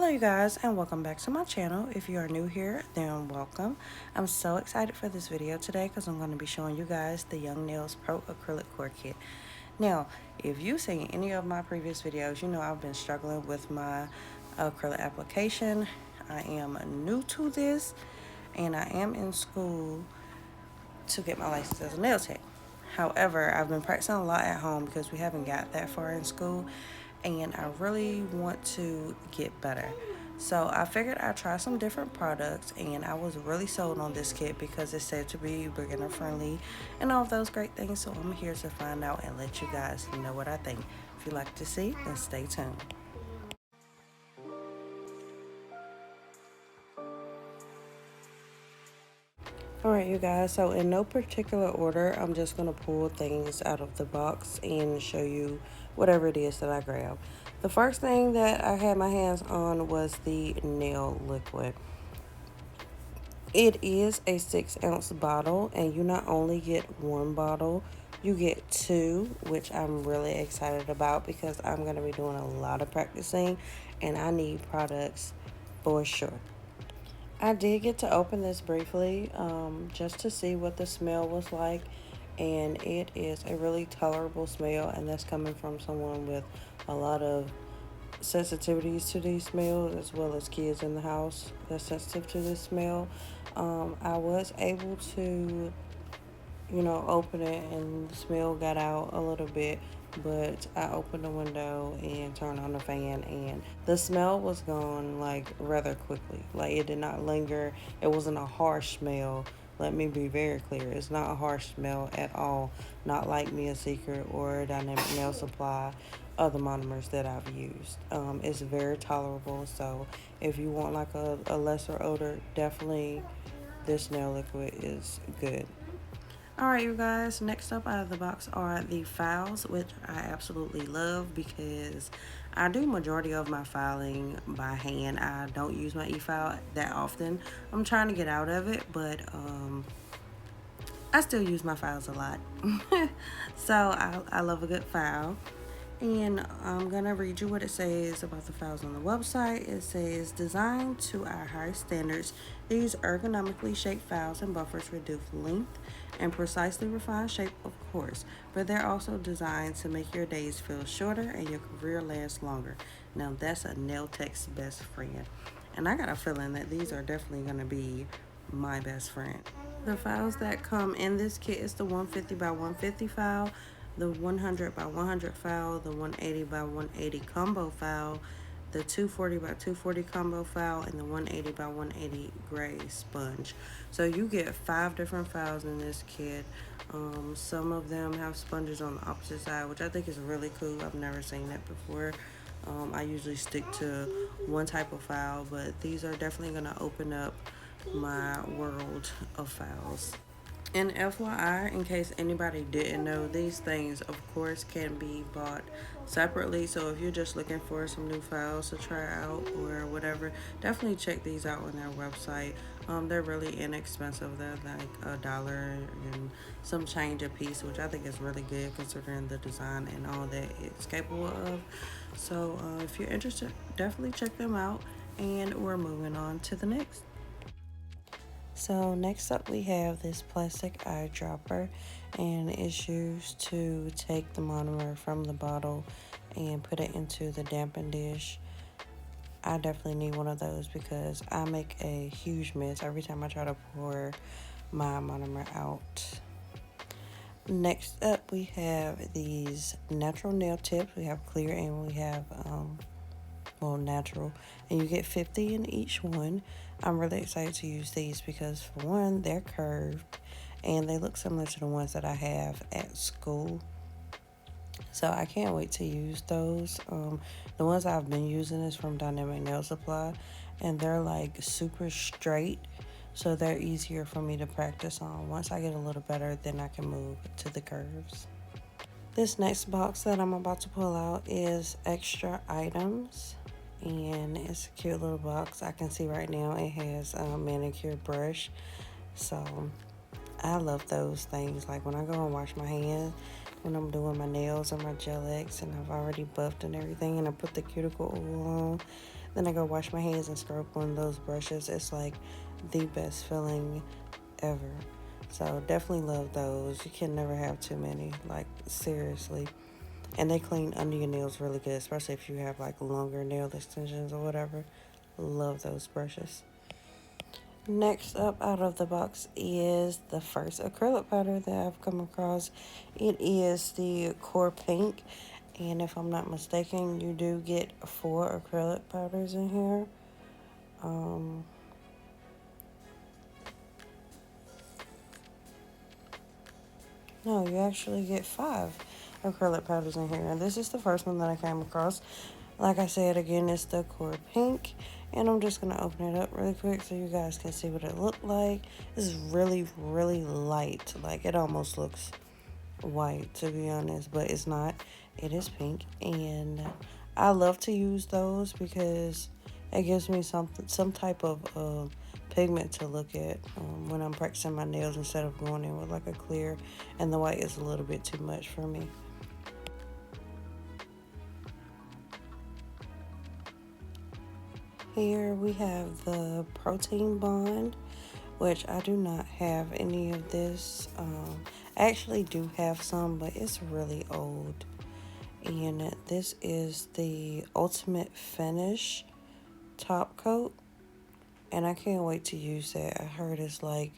Hello you guys and welcome back to my channel. If you are new here, then welcome. I'm so excited for this video today because I'm going to be showing you guys the Young Nails Pro Acrylic Core Kit. Now, if you've seen any of my previous videos, you know I've been struggling with my acrylic application. I am new to this and I am in school to get my license as a nail tech. However, I've been practicing a lot at home because we haven't got that far in school and I really want to get better. So I figured I'd try some different products and I was really sold on this kit because it's said to be beginner friendly and all of those great things. So I'm here to find out and let you guys know what I think. If you'd like to see, then stay tuned. Alright you guys, so in no particular order, I'm just going to pull things out of the box and show you whatever it is that I grab. The first thing that I had my hands on was the nail liquid. It is a 6-ounce bottle and you not only get one bottle, you get two, which I'm really excited about because I'm going to be doing a lot of practicing and I need products for sure. I did get to open this briefly just to see what the smell was like, and it is a really tolerable smell, and that's coming from someone with a lot of sensitivities to these smells, as well as kids in the house that's sensitive to this smell. I was able to open it and the smell got out a little bit, but I opened the window and turned on the fan and the smell was gone like rather quickly. Like it did not linger. It wasn't a harsh smell. Let me be very clear. It's not a harsh smell at all. Not like Mia Secret or Dynamic Nail Supply, other monomers that I've used. It's very tolerable. So if you want like a lesser odor, definitely this nail liquid is good. Alright you guys, next up out of the box are the files, which I absolutely love because I do majority of my filing by hand. I don't use my e-file that often. I'm trying to get out of it, but I still use my files a lot. So I love a good file. And I'm going to read you what it says about the files on the website. It says, designed to our highest standards, these ergonomically shaped files and buffers reduce length and precisely refine shape, of course, but they're also designed to make your days feel shorter and your career last longer. Now, that's a nail tech's best friend. And I got a feeling that these are definitely going to be my best friend. The files that come in this kit is the 150 by 150 file, the 100 by 100 file, the 180 by 180 combo file, the 240 by 240 combo file, and the 180 by 180 gray sponge. So you get 5 different files in this kit. Some of them have sponges on the opposite side, which I think is really cool. I've never seen that before. I usually stick to one type of file, but these are definitely going to open up my world of files. And FYI, in case anybody didn't know, these things of course can be bought separately. So if you're just looking for some new files to try out or whatever, definitely check these out on their website. They're really inexpensive. They're like $1 and some change a piece, which I think is really good considering the design and all that it's capable of. So if you're interested, definitely check them out. And we're moving on to the next. So next up we have this plastic eyedropper, and it's used to take the monomer from the bottle and put it into the dampen dish. I definitely need one of those because I make a huge mess every time I try to pour my monomer out. Next up we have these natural nail tips. We have clear and we have natural, and you get 50 in each one. I'm really excited to use these because for one, they're curved and they look similar to the ones that I have at school, so I can't wait to use those. The ones I've been using is from Dynamic Nail Supply, and they're like super straight, so they're easier for me to practice on. Once I get a little better, then I can move to the curves. This next box that I'm about to pull out is extra items, and it's a cute little box. I can see right now it has a manicure brush, so I love those things. Like when I go and wash my hands, when I'm doing my nails or my gel X and I've already buffed and everything and I put the cuticle oil on, Then I go wash my hands and scrub on those brushes. It's like the best feeling ever. So definitely love those. You can never have too many, like seriously. And they clean under your nails really good, especially if you have like longer nail extensions or whatever. Love those brushes. Next up out of the box is the first acrylic powder that I've come across. It is the Core Pink. And if I'm not mistaken, you do get 4 acrylic powders in here. No, you actually get 5 acrylic powders in here. And this is the first one that I came across. Like I said, again, it's the Core Pink. And I'm just going to open it up really quick so you guys can see what it looked like. This is really, really light. Like, it almost looks white, to be honest, but it's not. It is pink. And I love to use those because it gives me some type of pigment to look at when I'm practicing my nails instead of going in with like a clear, and the white is a little bit too much for me. Here we have the Protein Bond, which I do not have any of this. I actually do have some, but it's really old. And this is the Ultimate Finish top coat, and I can't wait to use that. I heard it's like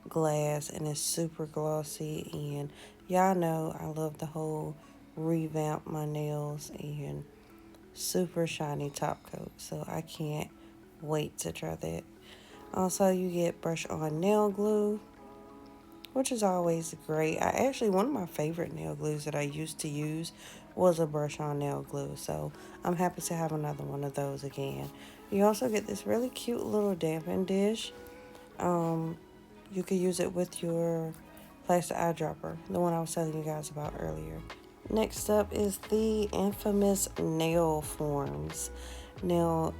glass and it's super glossy, and y'all know I love the whole revamp my nails and super shiny top coat, so I can't wait to try that. Also, you get brush on nail glue, which is always great. One of my favorite nail glues that I used to use was a brush on nail glue, so I'm happy to have another one of those again. You also get this really cute little damping dish. You could use it with your plastic eyedropper, the one I was telling you guys about earlier. Next up is the infamous nail forms. Now,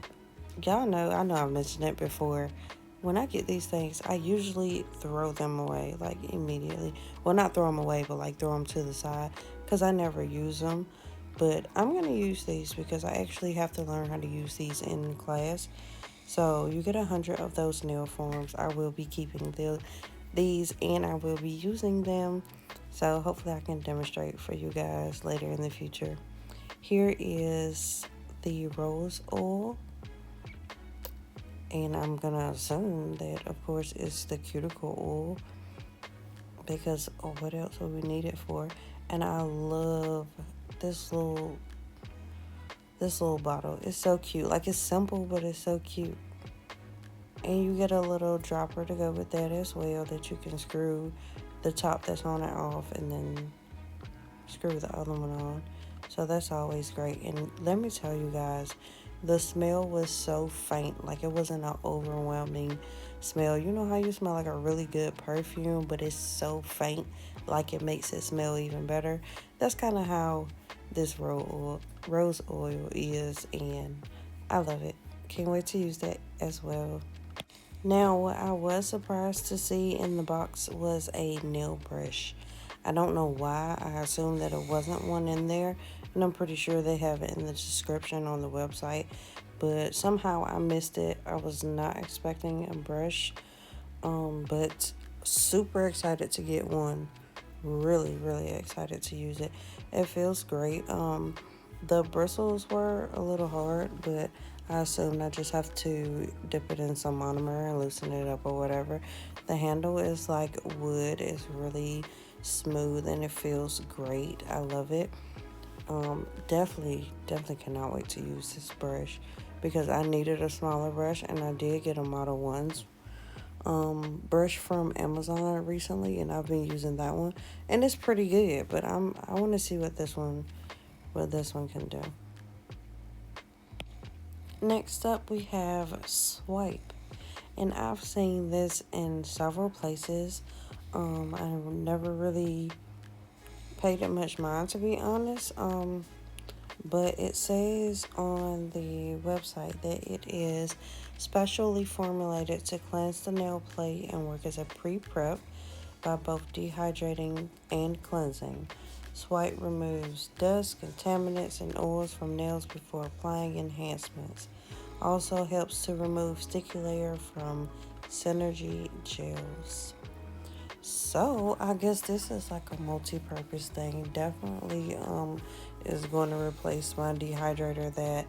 y'all know, I know I've mentioned it before. When I get these things, I usually throw them away, like immediately. Well, not throw them away, but like throw them to the side because I never use them. But I'm going to use these because I actually have to learn how to use these in class. So you get 100 of those nail forms. I will be keeping these and I will be using them. So hopefully I can demonstrate for you guys later in the future. Here is the rose oil. And I'm gonna assume that, of course, it's the cuticle oil because what else would we need it for? And I love this little bottle. It's so cute. Like, it's simple, but it's so cute. And you get a little dropper to go with that as well that you can screw the top that's on it off and then screw the other one on. So that's always great. And let me tell you guys, the smell was so faint. Like, it wasn't an overwhelming smell. You know how you smell like a really good perfume, but it's so faint, like it makes it smell even better? That's kind of how this rose oil is, and I love it. Can't wait to use that as well. Now, what I was surprised to see in the box was a nail brush. I don't know why. I assumed that it wasn't one in there, and I'm pretty sure they have it in the description on the website, but somehow I missed it. I was not expecting a brush, but super excited to get one. Really, really excited to use it. It feels great. The bristles were a little hard, but I assume I just have to dip it in some monomer and loosen it up or whatever. The handle is like wood. It's really smooth and it feels great. I love it. Definitely cannot wait to use this brush because I needed a smaller brush and I did get a Model 1's brush from Amazon recently, and I've been using that one and it's pretty good, but I want to see what this one can do. Next up we have Swipe, and I've seen this in several places. I've never really paid it much mind, to be honest. But it says on the website that it is specially formulated to cleanse the nail plate and work as a pre-prep by both dehydrating and cleansing. Swipe removes dust, contaminants, and oils from nails before applying enhancements. Also helps to remove sticky layer from Synergy gels. So I guess this is like a multi-purpose thing. Definitely is going to replace my dehydrator that,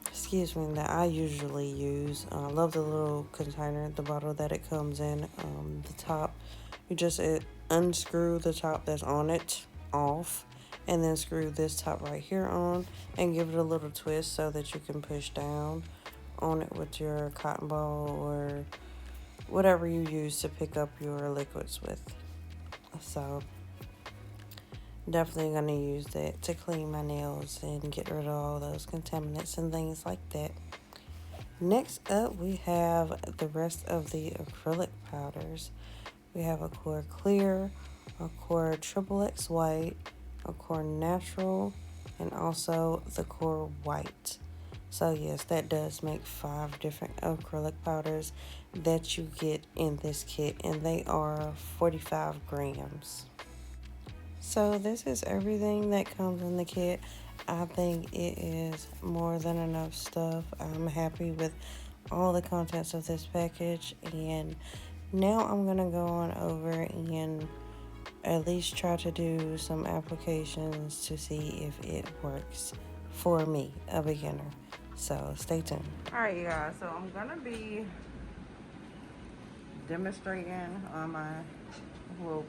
excuse me, that I usually use. I love the little container, the bottle that it comes in. The top, you just unscrew the top that's on it off, and then screw this top right here on, and give it a little twist so that you can push down on it with your cotton ball or whatever you use to pick up your liquids with. So definitely gonna use that to clean my nails and get rid of all those contaminants and things like that. Next up, we have the rest of the acrylic powders. We have a core clear, a core triple X white, a core natural, and also the core white. So yes, that does make 5 different acrylic powders that you get in this kit, and they are 45 grams. So this is everything that comes in the kit. I think it is more than enough stuff. I'm happy with all the contents of this package, and now I'm gonna go on over and at least try to do some applications to see if it works for me, a beginner. So stay tuned. Alright, you guys, so I'm gonna be demonstrating on my little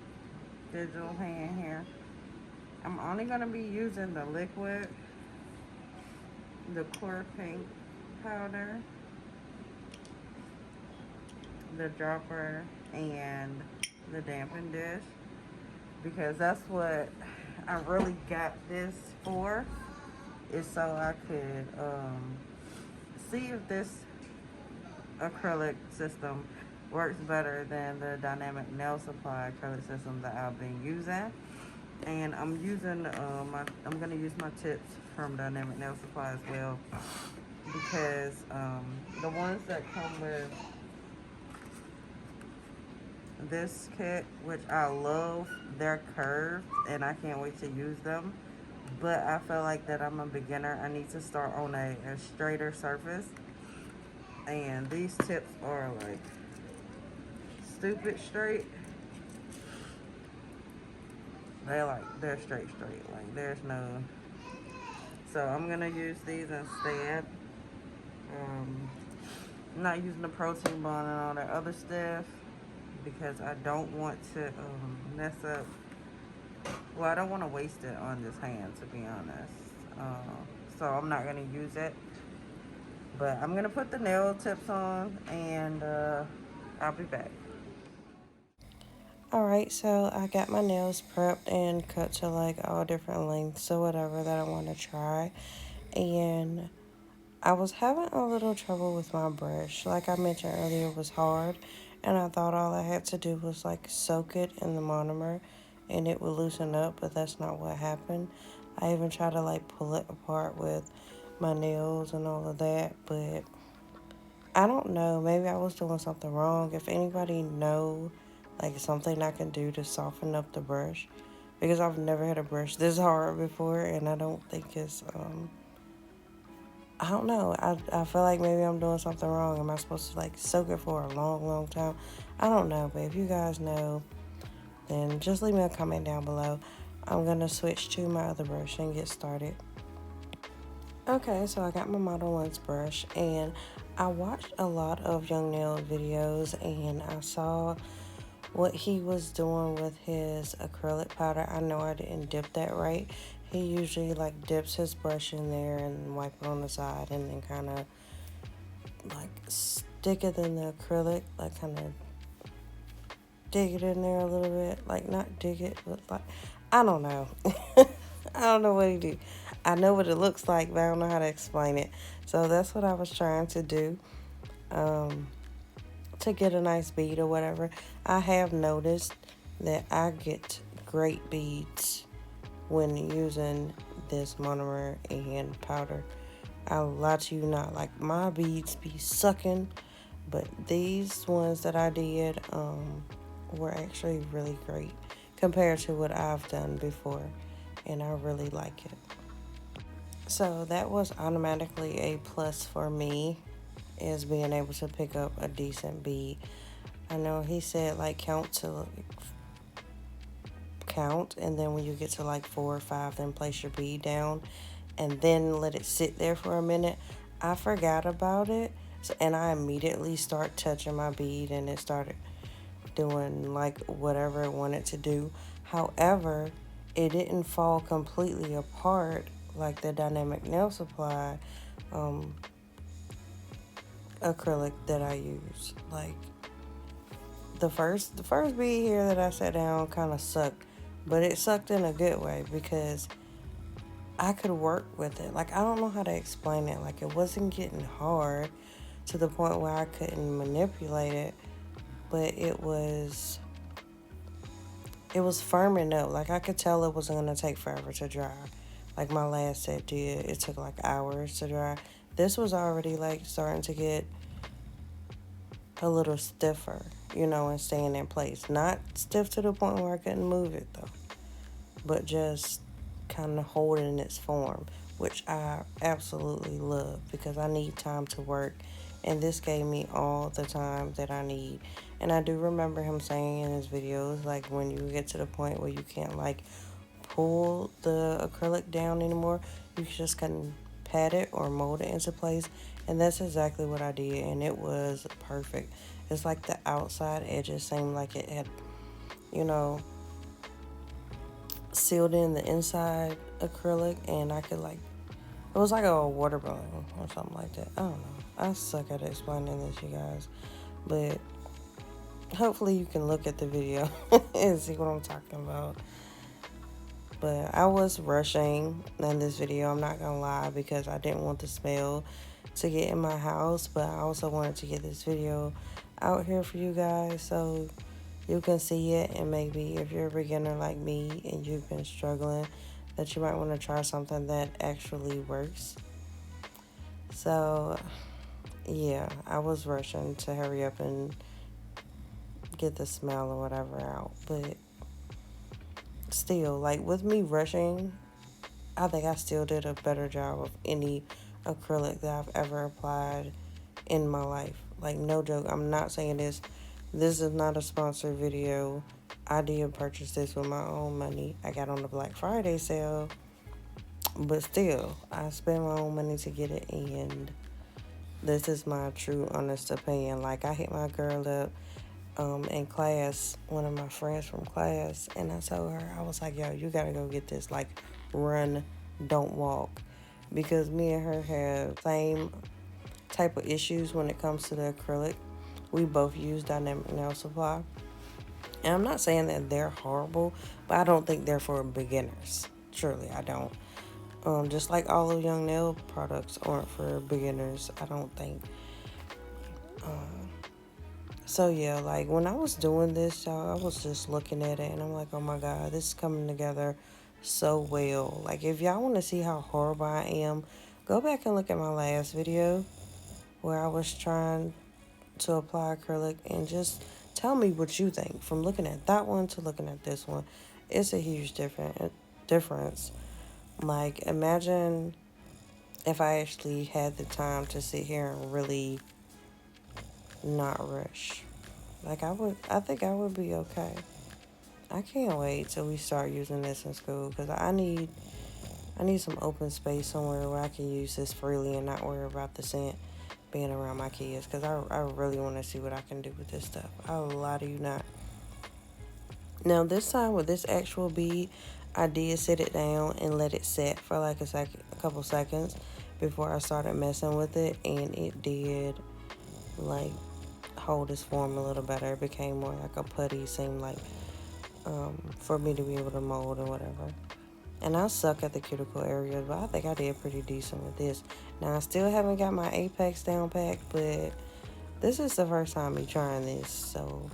digital hand here. I'm only gonna be using the liquid, the clear pink powder, the dropper, and the dampen dish, because that's what I really got this for, is so I could see if this acrylic system works better than the dynamic nail supply acrylic system that I've been using. And I'm using I'm gonna use my tips from Dynamic Nail Supply as well, because the ones that come with this kit, which I love, they're curved and I can't wait to use them. But I feel like that I'm a beginner. I need to start on a straighter surface, and these tips are like stupid straight. They're straight, like there's no. So I'm gonna use these instead. I'm not using the protein bond and all that other stuff because I don't want to mess up. Well, I don't want to waste it on this hand, to be honest. So I'm not gonna use it. But I'm gonna put the nail tips on, and I'll be back. Alright, so I got my nails prepped and cut to like all different lengths or whatever that I want to try. And I was having a little trouble with my brush. Like I mentioned earlier, it was hard. And I thought all I had to do was like soak it in the monomer and it would loosen up, but that's not what happened. I even tried to like pull it apart with my nails and all of that, but I don't know. Maybe I was doing something wrong. If anybody know like something I can do to soften up the brush, because I've never had a brush this hard before, and I don't think it's I don't know. I feel like maybe I'm doing something wrong. Am I supposed to like soak it for a long time? I don't know, but if you guys know, then just leave me a comment down below. I'm gonna switch to my other brush and get started. Okay, so I got my Model 1's brush, and I watched a lot of Young Nail videos, and I saw what he was doing with his acrylic powder. I know I didn't dip that right. He usually like dips his brush in there and wipe it on the side, and then kind of like stick it in the acrylic, like kind of dig it in there a little bit, like not dig it, but like, I don't know. I don't know what he do. I know what it looks like, but I don't know how to explain it. So that's what I was trying to do, to get a nice bead or whatever. I have noticed that I get great beads when using this monomer and powder. I'll lie to you not, like my beads be sucking, but these ones that I did were actually really great compared to what I've done before, and I really like it. So that was automatically a plus for me, is being able to pick up a decent bead. I know he said like count, and then when you get to like 4 or 5, then place your bead down and then let it sit there for a minute. I forgot about it, and I immediately start touching my bead, and it started doing like whatever it wanted to do. However, it didn't fall completely apart like the dynamic nail supply um, acrylic that I use. Like the first bead here that I set down kind of sucked, but it sucked in a good way because I could work with it. Like, I don't know how to explain it. Like, it wasn't getting hard to the point where I couldn't manipulate it, but it was firming up. Like, I could tell it wasn't gonna take forever to dry. Like my last set did. It took like hours to dry. This was already like starting to get a little stiffer, and staying in place. Not stiff to the point where I couldn't move it though, but just kind of holding its form, which I absolutely love because I need time to work, and this gave me all the time that I need. And I do remember him saying in his videos, like, when you get to the point where you can't like pull the acrylic down anymore, you just can pat it or mold it into place. And that's exactly what I did, and it was perfect. It's like the outside edges seemed like it had, you know, sealed in the inside acrylic, and I could like, it was like a water balloon or something like that. I don't know. I suck at explaining this, you guys, but hopefully you can look at the video and see what I'm talking about. But I was rushing in this video, I'm not gonna lie, because I didn't want the smell to get in my house, but I also wanted to get this video out here for you guys so you can see it, and maybe if you're a beginner like me and you've been struggling, that you might want to try something that actually works. So yeah, I was rushing to hurry up and get the smell or whatever out, but still, like, with me rushing, I think I still did a better job of any acrylic that I've ever applied in my life. Like, no joke, I'm not saying this is not a sponsored video. I did purchase this with my own money. I got on the Black Friday sale, but still, I spent my own money to get it, and this is my true honest opinion. Like, I hit my girl up in class, one of my friends from class, and I told her, I was like, yo, you gotta go get this. Like, run, don't walk, because me and her have same type of issues when it comes to the acrylic. We both use dynamic nail supply, and I'm not saying that they're horrible, but I don't think they're for beginners. Truly, I don't. Just like all of Young Nail products aren't for beginners, I don't think. So yeah, like, when I was doing this, y'all, I was just looking at it and I'm like, oh my God, this is coming together so well. Like, if y'all want to see how horrible I am, go back and look at my last video where I was trying to apply acrylic, and just tell me what you think from looking at that one to looking at this one. It's a huge difference. Like, imagine if I actually had the time to sit here and really not rush. Like, I think I would be okay. I can't wait till we start using this in school, because I need some open space somewhere where I can use this freely and not worry about the scent being around my kids, because I really want to see what I can do with this stuff. I'll lie to you not. Now, this time with this actual bead, I did sit it down and let it set for like a couple seconds before I started messing with it, and it did like hold its form a little better. It became more like a putty, seemed like, for me to be able to mold or whatever. And I suck at the cuticle area, but I think I did pretty decent with this. Now, I still haven't got my apex down packed, but this is the first time me trying this, so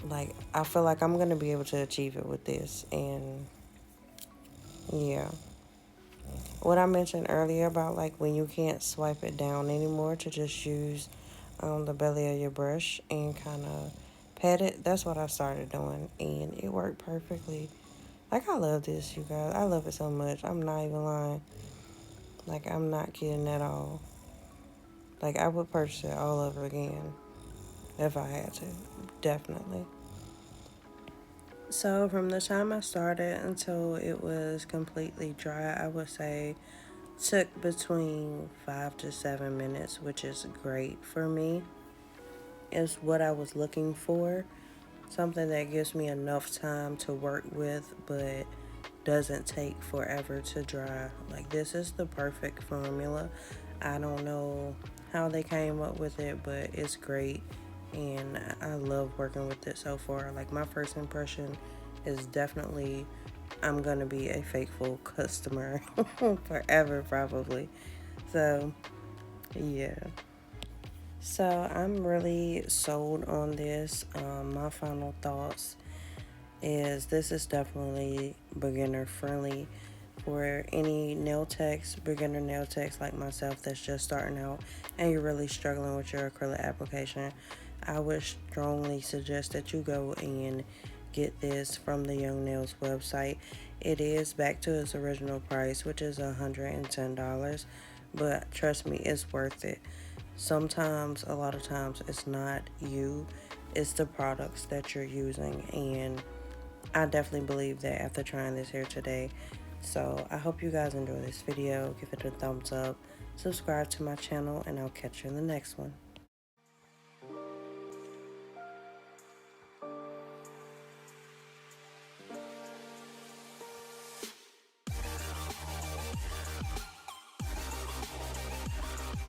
like, I feel like I'm gonna be able to achieve it with this. And yeah, what I mentioned earlier about like when you can't swipe it down anymore, to just use the belly of your brush and kind of pat it, that's what I started doing, and it worked perfectly. Like, I love this, you guys. I love it so much. I'm not even lying. Like, I'm not kidding at all. Like, I would purchase it all over again if I had to. Definitely. So, from the time I started until it was completely dry, I would say took between 5 to 7 minutes, which is great for me. Is what I was looking for. Something that gives me enough time to work with, but doesn't take forever to dry. Like, this is the perfect formula. I don't know how they came up with it, but it's great. And I love working with it so far. Like, my first impression is definitely I'm going to be a faithful customer forever, probably. So, yeah. So, I'm really sold on this. My final thoughts is this is definitely beginner friendly for any nail techs, beginner nail techs like myself that's just starting out and you're really struggling with your acrylic application. I would strongly suggest that you go and get this from the Young Nails website. It is back to its original price, which is $110, but trust me, it's worth it. Sometimes, a lot of times, it's not you, it's the products that you're using, and I definitely believe that after trying this here today. So I hope you guys enjoy this video. Give it a thumbs up, subscribe to my channel, and I'll catch you in the next one.